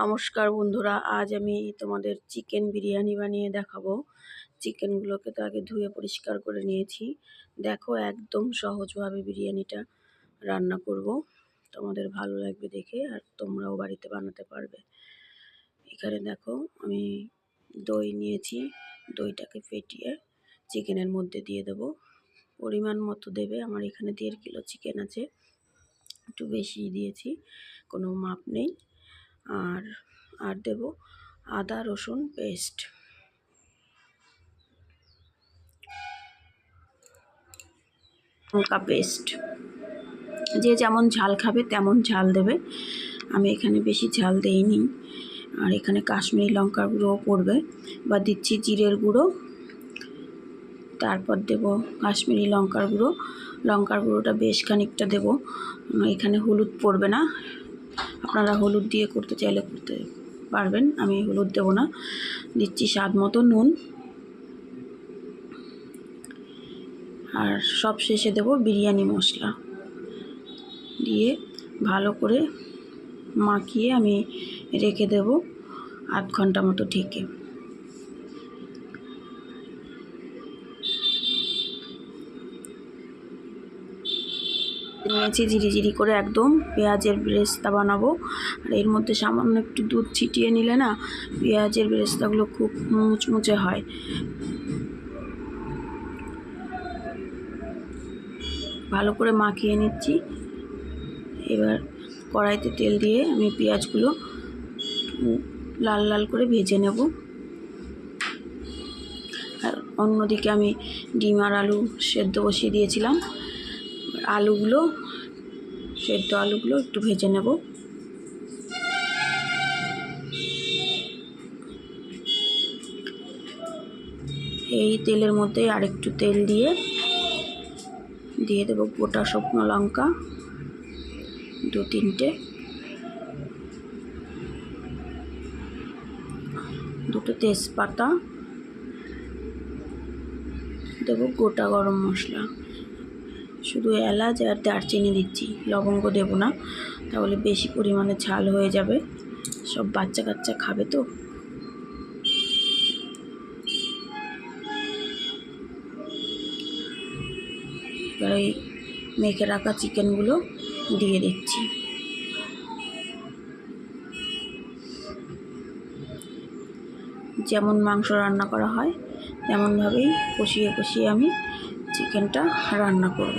নমস্কার বন্ধুরা, আজ আমি তোমাদের চিকেন বিরিয়ানি বানিয়ে দেখাবো। চিকেনগুলোকে তো আগে ধুয়ে পরিষ্কার করে নিয়েছি। দেখো, একদম সহজভাবে বিরিয়ানিটা রান্না করব। তোমাদের ভালো লাগবে দেখে, আর তোমরাও বাড়িতে বানাতে পারবে। এখানে দেখো, আমি দই নিয়েছি। দইটাকে ফেটিয়ে চিকেনের মধ্যে দিয়ে দেবো। পরিমাণ মতো দেবে। আমার এখানে 1.5 কিলো চিকেন আছে, একটু বেশি দিয়েছি, কোনো মাপ নেই। আর দেব আদা রসুন পেস্ট, লঙ্কা পেস্ট। যে যেমন ঝাল খাবে তেমন ঝাল দেবে। আমি এখানে বেশি ঝাল দেইনি। আর এখানে কাশ্মীরি লঙ্কার গুঁড়োও পড়বে, বা দিচ্ছি জিরের গুঁড়ো, তারপর দেব কাশ্মীরি লঙ্কার গুঁড়ো। লঙ্কার গুঁড়োটা বেশ খানিকটা দেব। এখানে হলুদ পড়বে না, আপনারা হলুদ দিয়ে করতে চাইলে করতে পারবেন, আমি হলুদ দেব না। দিচ্ছি স্বাদ মতো নুন, আর সব শেষে দেব বিরিয়ানি মশলা। দিয়ে ভালো করে মাখিয়ে আমি রেখে দেব আধ ঘন্টা মতো ঢেকে। নিয়েছি জিরি করে একদম পেঁয়াজের বেরেস্তা বানাবো। আর এর মধ্যে সামান্য একটু দুধ ছিটিয়ে নিলে না, পেঁয়াজের বেরেস্তাগুলো খুব মুচমুচে হয়। ভালো করে মাখিয়ে নিচ্ছি। এবার কড়াইতে তেল দিয়ে আমি পেঁয়াজগুলো লাল লাল করে ভেজে নেব। আর অন্যদিকে আমি ডিম আর আলু সেদ্ধ বসিয়ে দিয়েছিলাম। সেদ্ধ আলুগুলো একটু ভেজে নেব। এই তেলের মধ্যে আরেকটু তেল দিয়ে দেব গোটা শুকনো লঙ্কা 2-3টে, দুটো তেজপাতা দেব, গোটা গরম মশলা, শুধু এলাচ আর দারচিনি দিচ্ছি, লবঙ্গ দেব না, তাহলে বেশি পরিমাণে ঝাল হয়ে যাবে। সব বাচ্চা কাচ্চা খাবে তো। এবার এই মেখে রাখা চিকেনগুলো দিয়ে দিচ্ছি। যেমন মাংস রান্না করা হয় তেমনভাবেই কষিয়ে কষিয়ে আমি চিকেনটা রান্না করব।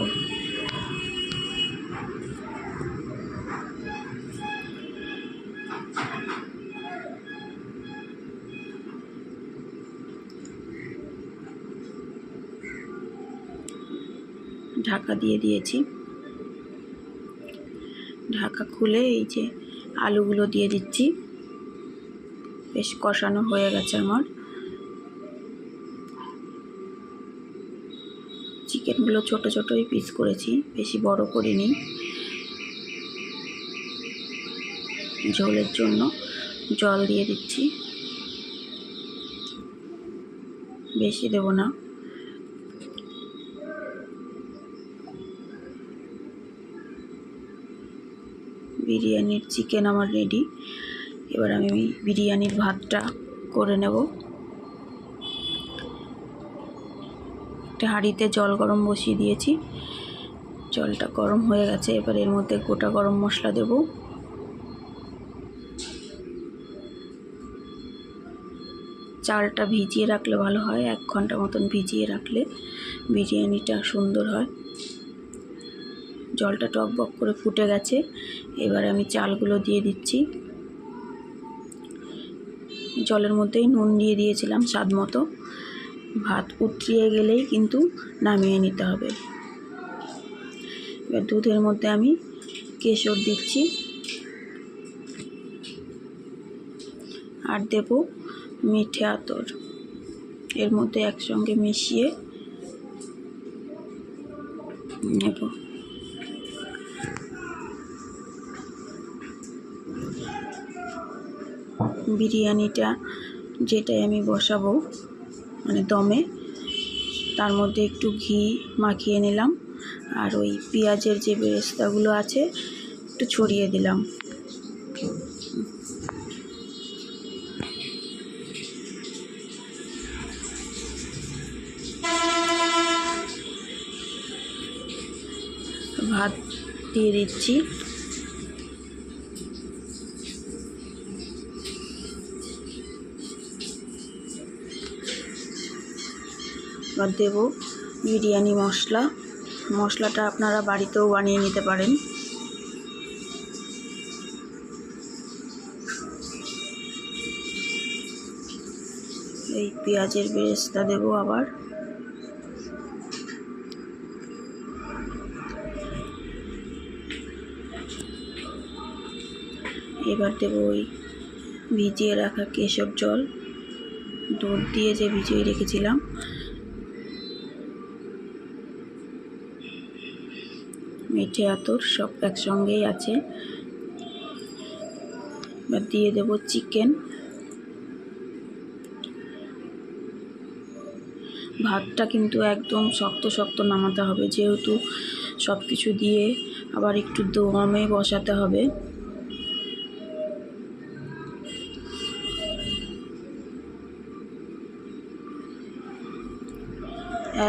ঢাকা দিয়ে দিয়েছি। ঢাকা খুলে এই যে আলুগুলো দিয়ে দিচ্ছি। বেশ কষানো হয়ে গেছে আমার। চিকেনগুলো ছোট ছোটই পিস করেছি, বেশি বড় করিনি। ঝোলের জন্য জল দিয়ে দিচ্ছি, বেশি দেব না। বিরিয়ানির চিকেন আমার রেডি। এবার আমি বিরিয়ানির ভাতটা করে নেব। একটা হাঁড়িতে জল গরম বসিয়ে দিয়েছি, জলটা গরম হয়ে গেছে। এবার এর মধ্যে গোটা গরম মশলা দেব, চালটা ভিজিয়ে রাখলে ভালো হয়, 1 ঘন্টা মতন ভিজিয়ে রাখলে বিরিয়ানিটা সুন্দর হয়। জলটা টকবক করে ফুটে গেছে। এবার আমি চালগুলো দিয়ে দিচ্ছি। জলের মধ্যেই নুন দিয়ে দিয়েছিলাম স্বাদ মতো। ভাত উতরিয়ে গেলেই কিন্তু নামিয়ে নিতে হবে। এবার দুধের মধ্যে আমি কেশর দিচ্ছি, আর দেব মিঠে আতর। এর মধ্যে একসঙ্গে মিশিয়ে নেব। বিরিয়ানিটা যেটাই আমি বসাবো, মানে দমে, তার মধ্যে একটু ঘি মাখিয়ে নিলাম, আর ওই পেঁয়াজের যে বেরেস্তাগুলো আছে একটু ছড়িয়ে দিলাম। দিয়ে দিচ্ছি। এবার দেবো বিরিয়ানি মশলা। মশলাটা আপনারা বাড়িতেও বানিয়ে নিতে পারেন। এই পেঁয়াজের বেরেস্তা দেবো আবার। এবার দেবো ওই ভিজিয়ে রাখা কেশর জল, দুধ দিয়ে যে ভিজিয়ে রেখেছিলাম। মিঠে আতর সব একসঙ্গেই আছে। এবার দিয়ে দেবো চিকেন। ভাতটা কিন্তু একদম শক্ত শক্ত নামাতে হবে, যেহেতু সব কিছু দিয়ে আবার একটু দমে বসাতে হবে।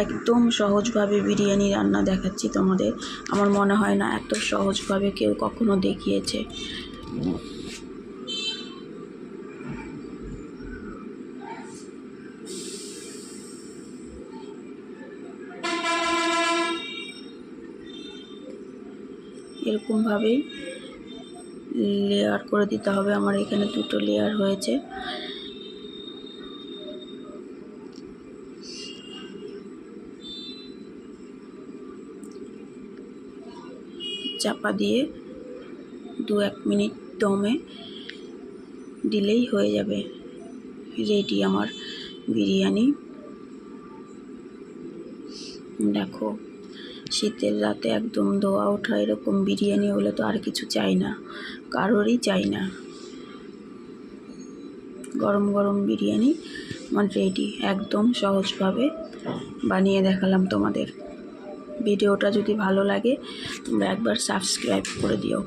একদম সহজভাবে বিরিয়ানি রান্না দেখাচ্ছি তোমাদের। আমার মনে হয় না এত সহজভাবে কেউ কখনো দেখিয়েছে। এরকমভাবেই লেয়ার করে দিতে হবে। আমার এখানে 2টো লেয়ার হয়েছে। চাপা দিয়ে 2-1 মিনিট দমে দিলেই হয়ে যাবে রেডি আমার বিরিয়ানি। দেখো, শীতের রাতে একদম ধোয়া ওঠা এরকম বিরিয়ানি হলে তো আর কিছু চাই না, কারোরই চাই না। গরম গরম বিরিয়ানি আমার রেডি। একদম সহজভাবে বানিয়ে দেখালাম তোমাদের। ভিডিওটা যদি ভালো লাগে তোমরা একবার সাবস্ক্রাইব করে দিও।